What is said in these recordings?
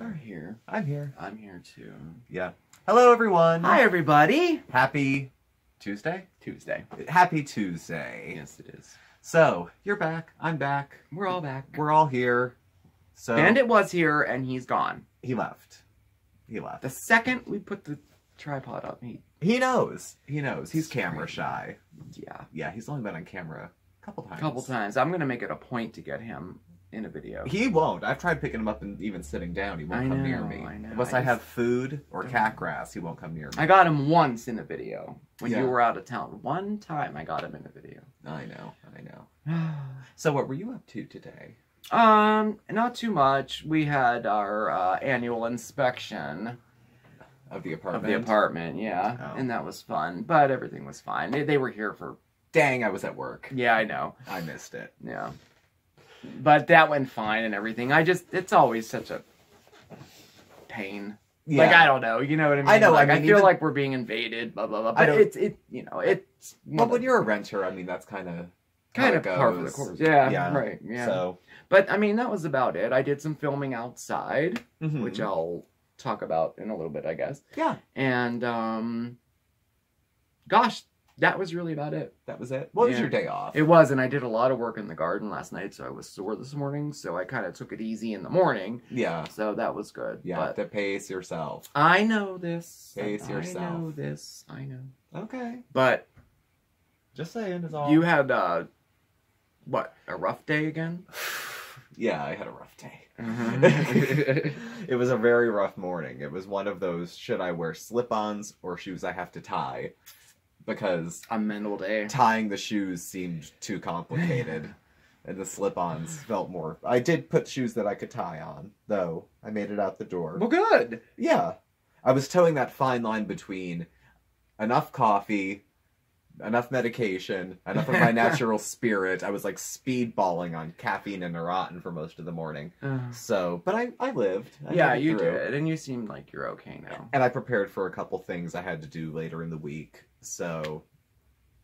are here. I'm here. I'm here too. Yeah. Hello, everyone. Hi, everybody. Happy Tuesday? Tuesday. Happy Tuesday. Yes, it is. So, you're back. I'm back. We're all back. We're all here. So Bandit was here, and he's gone. He left. He left. The second we put the tripod up, He knows. He knows. He's camera Great. shy. Yeah. Yeah, he's only been on camera a couple times. A couple times. I'm going to make it a point to get him in a video. He won't. I've tried picking him up and even sitting down. He won't come near me. I know. Unless I have food or cat grass, he won't come near me. I got him once in a video. When Yeah. you were out of town. One time I got him in a video. I know. So what were you up to today? Not too much. We had our annual inspection Of the apartment? of the apartment, yeah. Oh. And that was fun. But everything was fine. They were here for... Dang, I was at work. Yeah, I know. I missed it. Yeah. But that went fine and everything. It's always such a pain. Yeah. Like, I don't know. You know what I mean? I know, Like, I I mean, feel even... like we're being invaded, blah, blah, blah. But it's... But when you're a renter, I mean, that's kind of par for the course. Yeah, yeah. right. Yeah. So... But, I mean, that was about it. I did some filming outside, Mm-hmm. which I'll talk about in a little bit, I guess. Yeah. And, gosh, that was really about it. That was it? What was Yeah. your day off? It was, and I did a lot of work in the garden last night, so I was sore this morning, so I kind of took it easy in the morning. Yeah. So that was good. Yeah, But to pace yourself. I know this. Pace yourself. I know this. I know. Okay. But Just saying is all. you had, a rough day again? Yeah, I had a rough day. Mm-hmm. It was a very rough morning. It was one of those, should I wear slip-ons or shoes I have to tie? Because A mental day. tying the shoes seemed too complicated. And the slip-ons felt more... I did put shoes that I could tie on, though. I made it out the door. Well, good. Yeah. I was towing that fine line between enough coffee, enough medication, enough of my natural spirit. I was like speedballing on caffeine and Neurontin for most of the morning. So, but I lived. I Yeah, made it you through. did, and you seemed like you're okay now. And I prepared for a couple things I had to do later in the week. So,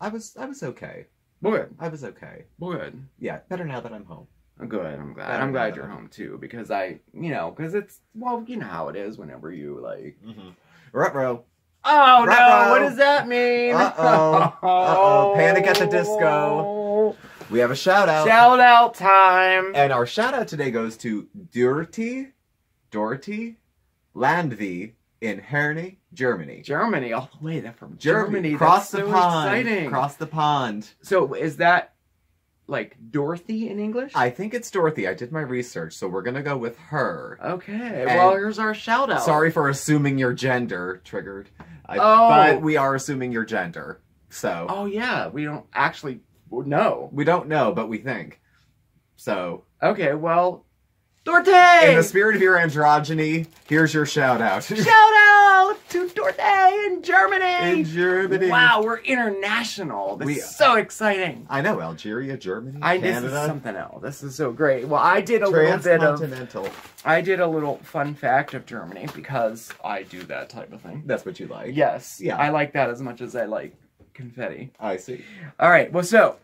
I was okay. Well, good. I was okay. Well, good. Yeah, better now that I'm home. Good, I'm glad. Better I'm glad now you're that home, too, because because it's, well, you know how it is whenever you, like... Mm-hmm. Ruh-roh. Oh, no! Ruh-roh. What does that mean? Uh-oh. Uh-oh. Panic at the Disco. We have a shout-out. Shout-out time! And our shout-out today goes to Dorothy Landvi in Herne, Germany. Germany, all the way. They're from Germany. Cross That's the so pond. exciting. Cross the pond. So, is that, like, Dorothy in English? I think it's Dorothy. I did my research, so we're gonna go with her. Okay, And well, here's our shout-out. Sorry for assuming your gender. Triggered. Oh. But we are assuming your gender. So. Oh, yeah, we don't actually know. We don't know, but we think. So. Okay, well, Dorothy! In the spirit of your androgyny, here's your shout-out. Shout-out to Dorothy in Germany! In Germany. Wow, we're international. This is so exciting. I know, Algeria, Germany, This Canada. is something else. This is so great. Well, I did a little bit of... I did a little fun fact of Germany because I do that type of thing. That's what you like. Yes. Yeah. I like that as much as I like confetti. I see. All right. Well, so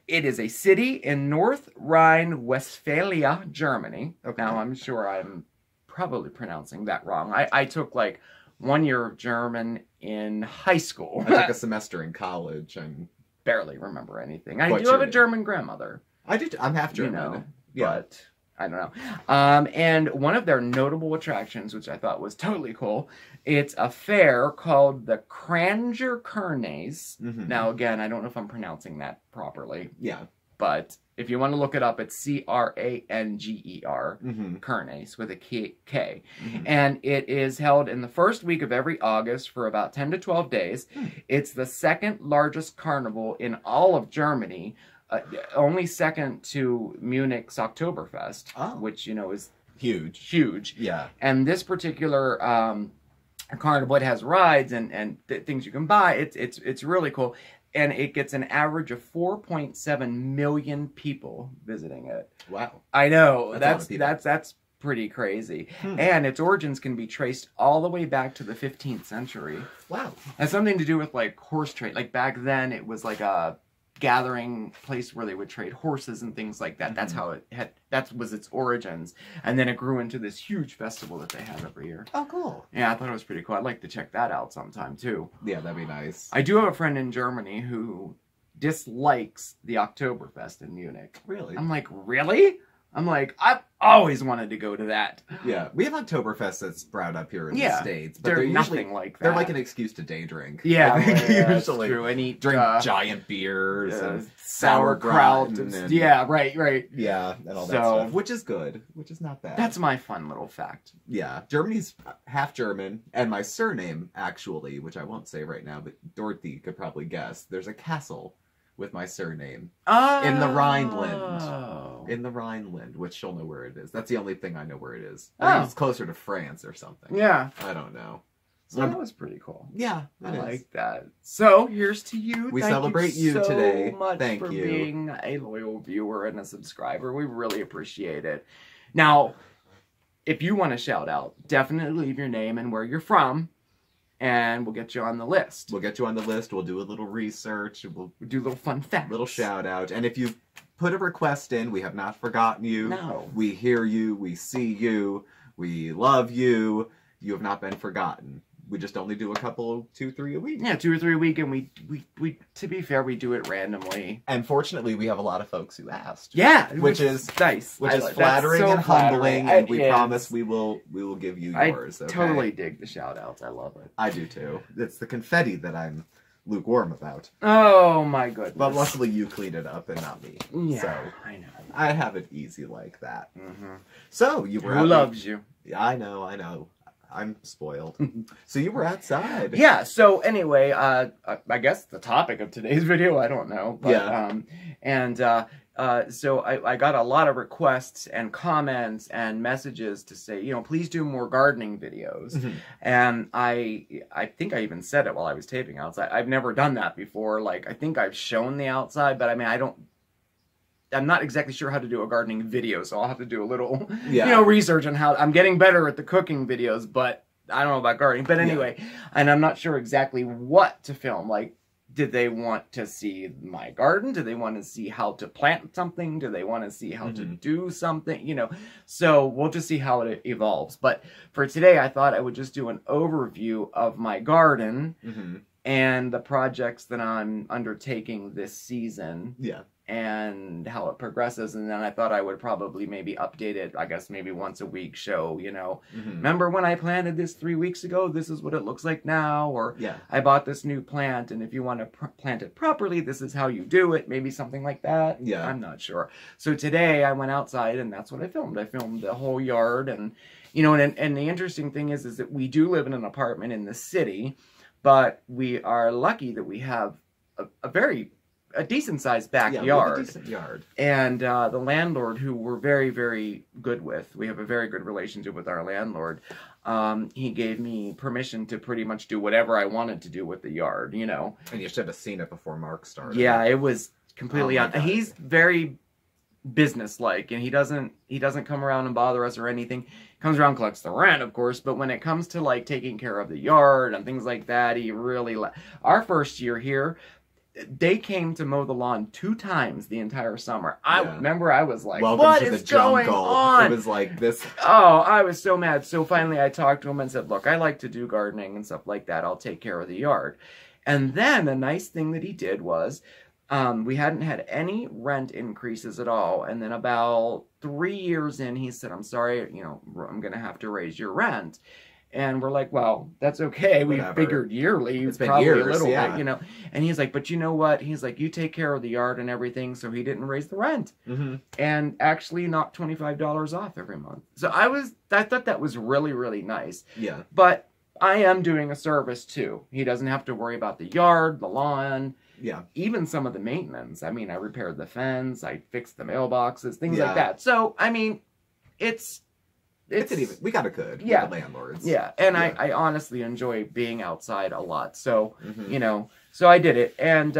it is a city in North Rhine-Westphalia, Germany. Okay. Now, I'm sure I'm probably pronouncing that wrong. I took like 1 year of German in high school. I took a semester in college and barely remember anything. I What's do have your a German grandmother. I did. I'm half German. You know, yeah. but I don't know. And one of their notable attractions, which I thought was totally cool, it's a fair called the Kranger Kernes. Mm-hmm. Now, again, I don't know if I'm pronouncing that properly. Yeah. But if you want to look it up, it's Kranger, Mm-hmm. Kernes, with a K. Mm-hmm. And it is held in the first week of every August for about 10 to 12 days. It's the second largest carnival in all of Germany, only second to Munich's Oktoberfest, which, is huge. Yeah. And this particular carnival, it has rides and things you can buy. It's really cool. And it gets an average of 4.7 million people visiting it. Wow. I know. That's pretty crazy. And its origins can be traced all the way back to the 15th century. Wow. It has something to do with, like, horse trade. Like, back then, it was like a gathering place where they would trade horses and things like that. That's how that was its origins. And then it grew into this huge festival that they have every year. Oh, cool. Yeah, I thought it was pretty cool. I'd like to check that out sometime, too. Yeah, that'd be nice. I do have a friend in Germany who dislikes the Oktoberfest in Munich. Really? I'm like, really? I'm like, I've always wanted to go to that. Yeah, we have Oktoberfest that's brought up here in the States, but they're usually nothing like that. They're like an excuse to day drink. Yeah, I think yeah, usually true. And eat drink giant beers and sauerkraut. and Yeah, right. Yeah, and all that stuff, which is good, which is not bad. That's my fun little fact. Yeah, Germany's half German, and my surname, actually, which I won't say right now, but Dorothy could probably guess, there's a castle with my surname in the Rhineland. In the Rhineland, which she'll know where it is. That's the only thing I know where it is. I think it's closer to France or something. Yeah. I don't know. So that was pretty cool. Yeah, I like that. So here's to you. We celebrate you so today. Much Thank for you. Being a loyal viewer and a subscriber. We really appreciate it. Now, if you want to shout out, definitely leave your name and where you're from. And we'll get you on the list. We'll get you on the list. We'll do a little research. We'll do little fun facts. Little shout out. And if you put a request in, we have not forgotten you. No. We hear you. We see you. We love you. You have not been forgotten. We just only do a couple, 2-3 a week. Yeah, 2 or 3 a week, and we to be fair, we do it randomly. And fortunately, we have a lot of folks who asked. Yeah, which is nice, which is flattering and humbling, and we promise we will give you yours. I totally dig the shout outs. I love it. I do too. It's the confetti that I'm lukewarm about. Oh my goodness! But luckily, you clean it up and not me. Yeah, so I know. I have it easy like that. So you were Who loves you? Yeah, I know. I'm spoiled. So you were outside. Yeah, so anyway, I guess the topic of today's video, I don't know. But, so I got a lot of requests and comments and messages to say, please do more gardening videos. And I think I even said it while I was taping outside. I've never done that before. Like, I think I've shown the outside, but I mean, I'm not exactly sure how to do a gardening video, so I'll have to do a little, research on how. I'm getting better at the cooking videos, but I don't know about gardening. But anyway, and I'm not sure exactly what to film. Like, did they want to see my garden? Do they want to see how to plant something? Do they want to see how to do something? So we'll just see how it evolves. But for today, I thought I would just do an overview of my garden and the projects that I'm undertaking this season. Yeah. And how it progresses, and then I thought I would probably maybe update it, I guess maybe once a week show, remember when I planted this 3 weeks ago, this is what it looks like now, or I bought this new plant, and if you want to plant it properly, this is how you do it, maybe something like that. Yeah. I'm not sure. So today I went outside, and that's what I filmed. I filmed the whole yard, and, and the interesting thing is that we do live in an apartment in the city, but we are lucky that we have a decent-sized backyard. Yeah, a decent yard. And the landlord, who we're very, very good with, we have a very good relationship with our landlord, he gave me permission to pretty much do whatever I wanted to do with the yard, And you should have seen it before Marc started. Yeah, it was completely he's very business-like, and he doesn't come around and bother us or anything. He comes around, collects the rent, of course, but when it comes to, like, taking care of the yard and things like that, he really... Our first year here, they came to mow the lawn 2 times the entire summer. I remember I was like, welcome what to is the jungle. going on? It was like this. Oh, I was so mad. So finally I talked to him and said, look, I like to do gardening and stuff like that. I'll take care of the yard. And then a nice thing that he did was, we hadn't had any rent increases at all. And then about 3 years in, he said, I'm sorry, I'm going to have to raise your rent. And we're like, well, that's okay. We figured yearly. It's been probably years, a little bit, And he's like, but you know what? He's like, you take care of the yard and everything. So he didn't raise the rent. And actually knocked $25 off every month. So I thought that was really, really nice. Yeah. But I am doing a service too. He doesn't have to worry about the yard, the lawn. Yeah. Even some of the maintenance. I mean, I repaired the fence. I fixed the mailboxes, things like that. So, I mean, it's we got it good with the landlords. Yeah, and I honestly enjoy being outside a lot. So, so I did it. And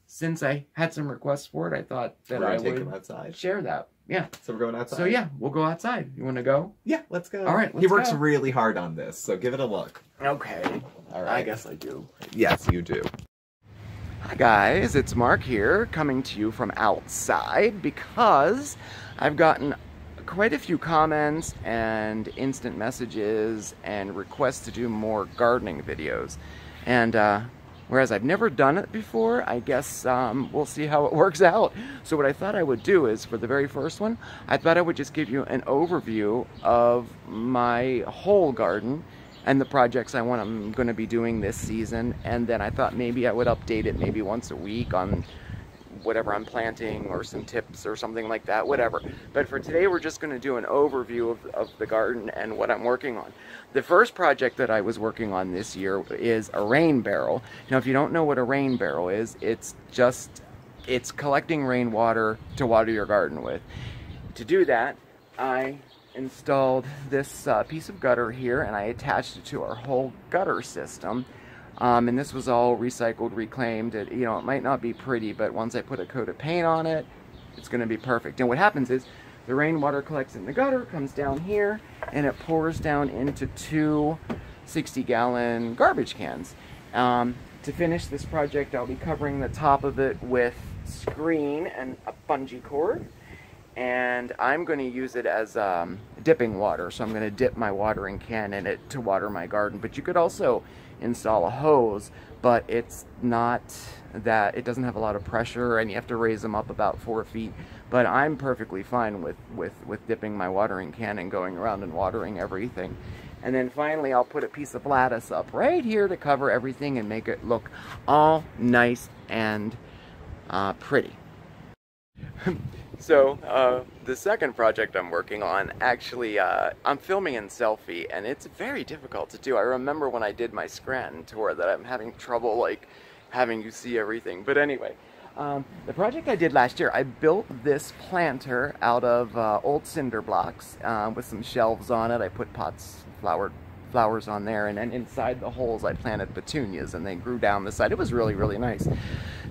since I had some requests for it, I thought that I would share that. Yeah. So we're going outside? So yeah, we'll go outside. You want to go? Yeah, let's go. All right, he works really hard on this, so give it a look. Okay. All right. I guess I do. Yes, you do. Hi guys, it's Mark here, coming to you from outside because I've gotten quite a few comments and instant messages and requests to do more gardening videos. And whereas I've never done it before, I guess we'll see how it works out. So what I thought I would do is, for the very first one, I thought I would just give you an overview of my whole garden and the projects I'm going to be doing this season, and then I thought maybe I would update it maybe once a week on whatever I'm planting or some tips or something like that, whatever. But for today we're just going to do an overview of the garden and what I'm working on. The first project that I was working on this year is a rain barrel. Now if you don't know what a rain barrel is, it's collecting rainwater to water your garden with. To do that, I installed this piece of gutter here, and I attached it to our whole gutter system. And this was all recycled, reclaimed. It might not be pretty, but once I put a coat of paint on it, it's going to be perfect. And what happens is the rainwater collects in the gutter, comes down here, and it pours down into two 60-gallon garbage cans. To finish this project, I'll be covering the top of it with screen and a bungee cord. And I'm going to use it as dipping water. So I'm going to dip my watering can in it to water my garden. But you could also install a hose, but it's not that, it doesn't have a lot of pressure, and you have to raise them up about 4 feet. But I'm perfectly fine with dipping my watering can and going around and watering everything. And then finally I'll put a piece of lattice up right here to cover everything and make it look all nice and pretty. So, the second project I'm working on, actually, I'm filming in selfie, and it's very difficult to do. I remember when I did my Scranton tour that I'm having trouble, like, having you see everything. But anyway, the project I did last year, I built this planter out of old cinder blocks with some shelves on it. I put pots, flowers on there, and then inside the holes I planted petunias, and they grew down the side. It was really, really nice.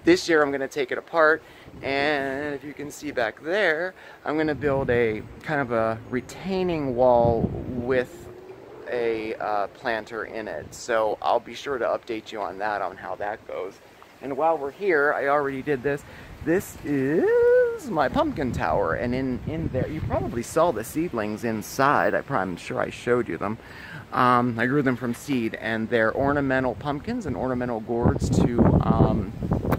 This year I'm going to take it apart, and if you can see back there, I'm going to build a kind of a retaining wall with a planter in it. So I'll be sure to update you on that, on how that goes. And while we're here, I already did this. This is my pumpkin tower, and in there, you probably saw the seedlings inside. I'm sure I showed you them. I grew them from seed, and they're ornamental pumpkins and ornamental gourds to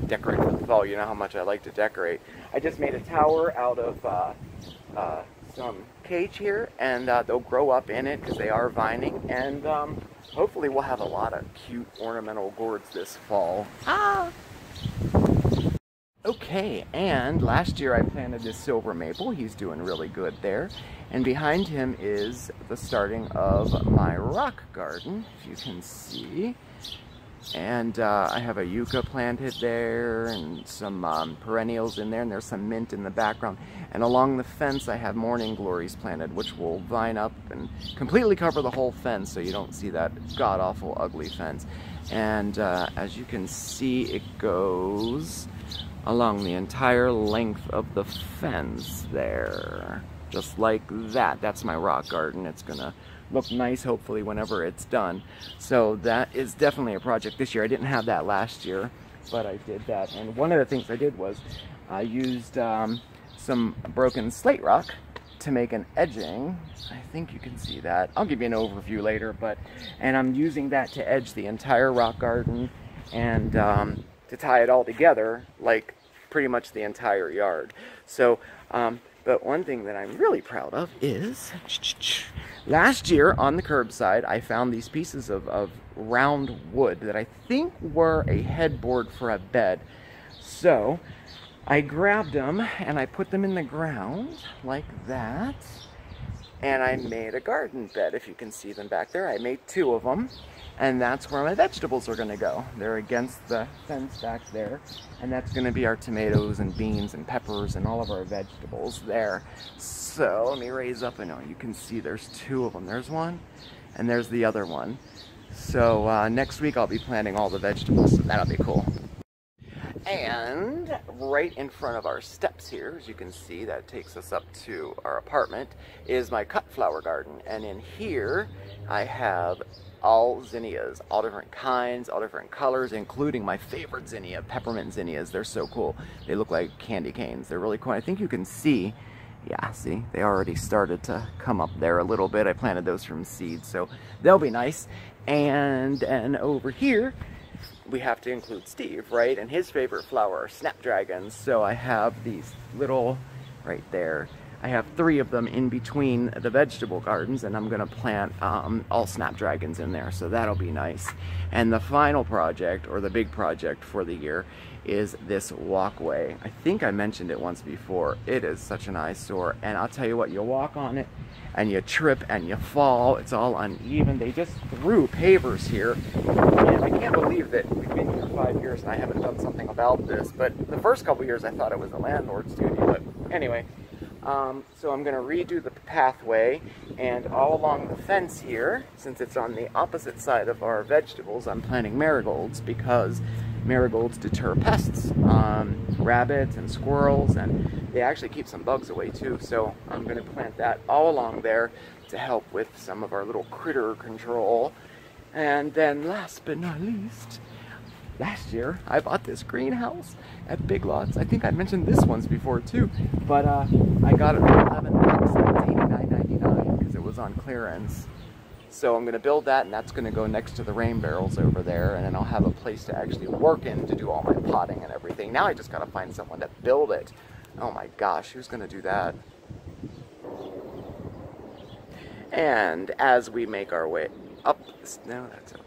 decorate for the fall. You know how much I like to decorate. I just made a tower out of some cage here, and they'll grow up in it because they are vining, and hopefully we'll have a lot of cute ornamental gourds this fall. Okay, and last year I planted this silver maple. He's doing really good there. And behind him is the starting of my rock garden, if you can see. And I have a yucca planted there, and some perennials in there, and there's some mint in the background. And along the fence I have morning glories planted, which will vine up and completely cover the whole fence so you don't see that god-awful ugly fence. And as you can see, it goes along the entire length of the fence there, just like that. That's my rock garden. It's gonna look nice hopefully whenever it's done. So that is definitely a project this year. I didn't have that last year, but I did that. And one of the things I did was I used some broken slate rock to make an edging. I think you can see that. I'll give you an overview later, and I'm using that to edge the entire rock garden and to tie it all together, like pretty much the entire yard. So, but one thing that I'm really proud of is, last year on the curbside, I found these pieces of round wood that I think were a headboard for a bed. So, I grabbed them and I put them in the ground like that, and I made a garden bed. If you can see them back there, I made 2 of them, and that's where my vegetables are going to go. They're against the fence back there, and that's going to be our tomatoes and beans and peppers and all of our vegetables there. So let me raise up, and you can see there's 2 of them. There's one, and there's the other one. So next week I'll be planting all the vegetables, so that'll be cool. And right in front of our steps here, as you can see, that takes us up to our apartment, is my cut flower garden. And in here, I have all zinnias, all different kinds, all different colors, including my favorite zinnia, peppermint zinnias. They're so cool. They look like candy canes. They're really cool. I think you can see, yeah, see, they already started to come up there a little bit. I planted those from seeds, so they'll be nice. And over here, we have to include Steve, right? And his favorite flower are snapdragons. So I have these little, right there, I have 3 of them in between the vegetable gardens, and I'm gonna plant all snapdragons in there, so that'll be nice. And the final project, or the big project for the year, is this walkway. I think I mentioned it once before. It is such an eyesore, and I'll tell you what, you walk on it, and you trip, and you fall. It's all uneven. They just threw pavers here, and I can't believe that we've been here 5 years and I haven't done something about this, but the first couple years I thought it was a landlord's duty, but anyway. So I'm going to redo the pathway, and all along the fence here, since it's on the opposite side of our vegetables, I'm planting marigolds because marigolds deter pests, rabbits and squirrels, and they actually keep some bugs away too. So I'm going to plant that all along there to help with some of our little critter control. And then last but not least, last year, I bought this greenhouse at Big Lots. I think I mentioned this once before too, but I got it for $11 and it's $89.99 because it was on clearance. So I'm going to build that, and that's going to go next to the rain barrels over there, and then I'll have a place to actually work in to do all my potting and everything. Now I just got to find someone to build it. Oh my gosh, who's going to do that? And as we make our way up this, no, that's it.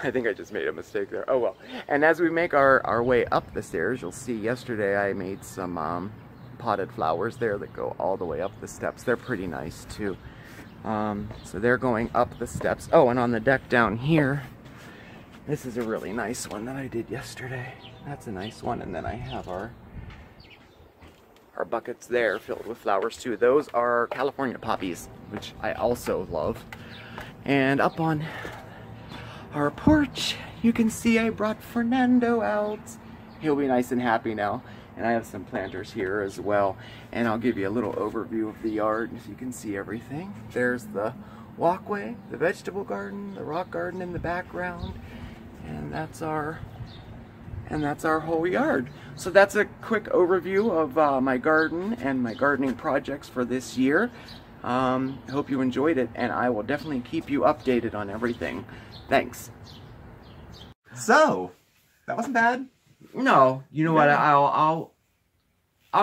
I think I just made a mistake there. Oh well. And as we make our way up the stairs, you'll see yesterday I made some potted flowers there that go all the way up the steps. They're pretty nice too. So they're going up the steps. Oh, and on the deck down here, this is a really nice one that I did yesterday. That's a nice one. And then I have our buckets there filled with flowers too. Those are California poppies, which I also love. And up on our porch, you can see I brought Fernando out. He'll be nice and happy now. And I have some planters here as well. And I'll give you a little overview of the yard so you can see everything. There's the walkway, the vegetable garden, the rock garden in the background. And that's our whole yard. So that's a quick overview of my garden and my gardening projects for this year. Hope you enjoyed it, and I will definitely keep you updated on everything. Thanks. So, that wasn't bad. No, you know what? I'll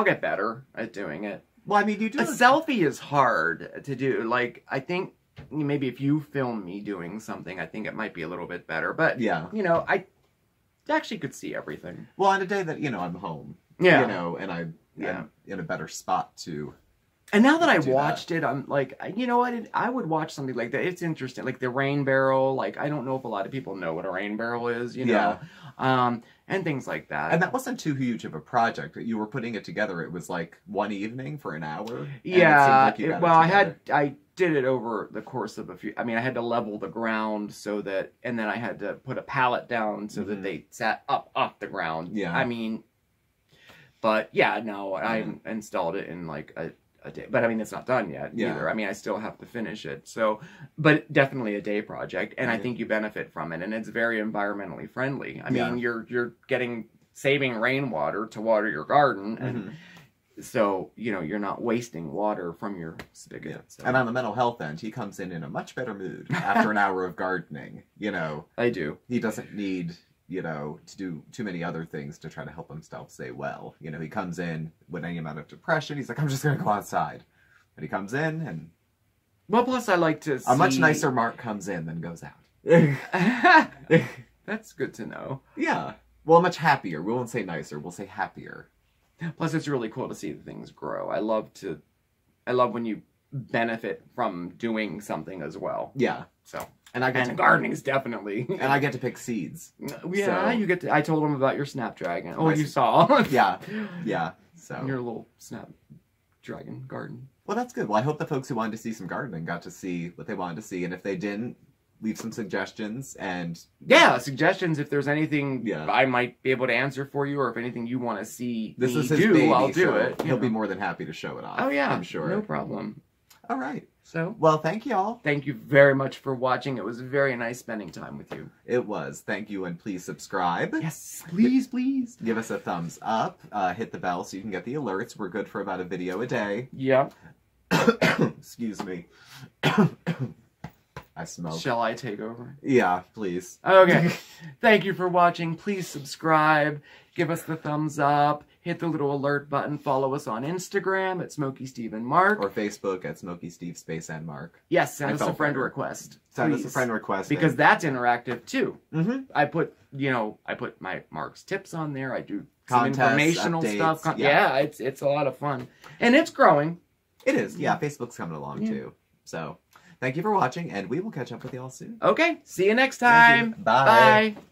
get better at doing it. Well, I mean, you do. A selfie is hard to do. Like, I think maybe if you film me doing something, I think it might be a little bit better. But yeah, you know, I actually could see everything. Well, on a day that I'm home, and I'm in a better spot to. And now that I watched it, I'm like, you know what? I would watch something like that. It's interesting, like the rain barrel. Like, I don't know if a lot of people know what a rain barrel is, you know, and things like that. And that wasn't too huge of a project. You were putting it together. It was like one evening for an hour. Yeah. I did it over the course of a few. I mean, I had to level the ground so that, and then I had to put a pallet down so that they sat up off the ground. Yeah. I mean, but yeah, no, I installed it in like a day, but I mean, it's not done yet either. I mean, I still have to finish it. So, but definitely a day project, and I think you benefit from it, and it's very environmentally friendly. I mean, you're saving rainwater to water your garden, and so you're not wasting water from your spigot. Yeah. So. And on the mental health end, he comes in a much better mood after an hour of gardening. I do. He doesn't need to do too many other things to try to help himself stay well. He comes in with any amount of depression. He's like, I'm just going to go outside. But he comes in and... Well, plus I like to see... A much nicer Marc comes in than goes out. That's good to know. Yeah. Well, much happier. We won't say nicer. We'll say happier. Plus, it's really cool to see the things grow. I love when you benefit from doing something as well. Yeah. So... And gardening is definitely. And I get to pick seeds. Yeah, you get to. I told him about your snapdragon. Oh, you saw. yeah. So your little snapdragon garden. Well, that's good. Well, I hope the folks who wanted to see some gardening got to see what they wanted to see, and if they didn't, leave some suggestions and yeah, suggestions if there's anything Yeah. I might be able to answer for you, or if anything you want to see this me is his do, baby, I'll do so it. He'll be more than happy to show it off. Oh yeah, I'm sure. no problem. All right. So, Well, thank y'all. thank you very much for watching. It was very nice spending time with you. It was. Thank you, and please subscribe. Yes, please, please. Give us a thumbs up. Hit the bell so you can get the alerts. We're good for about a video a day. Yeah. Excuse me. I smoke. Shall I take over? Yeah, please. Okay. Thank you for watching. Please subscribe. Give us the thumbs up. Hit the little alert button. Follow us on Instagram at SmokeySteveAndMarc. Or Facebook at SmokeySteveAndMarc. Yes, send I us a felt friend better. request. Send us a please. friend request. Because that's interactive too. Mm-hmm. I put my Marc's tips on there. I do some Contests, informational updates, stuff. yeah. It's a lot of fun. And it's growing. It is. Yeah, Facebook's coming along too. So, thank you for watching, and we will catch up with y'all soon. Okay, see you next Thank time. you. Bye. Bye.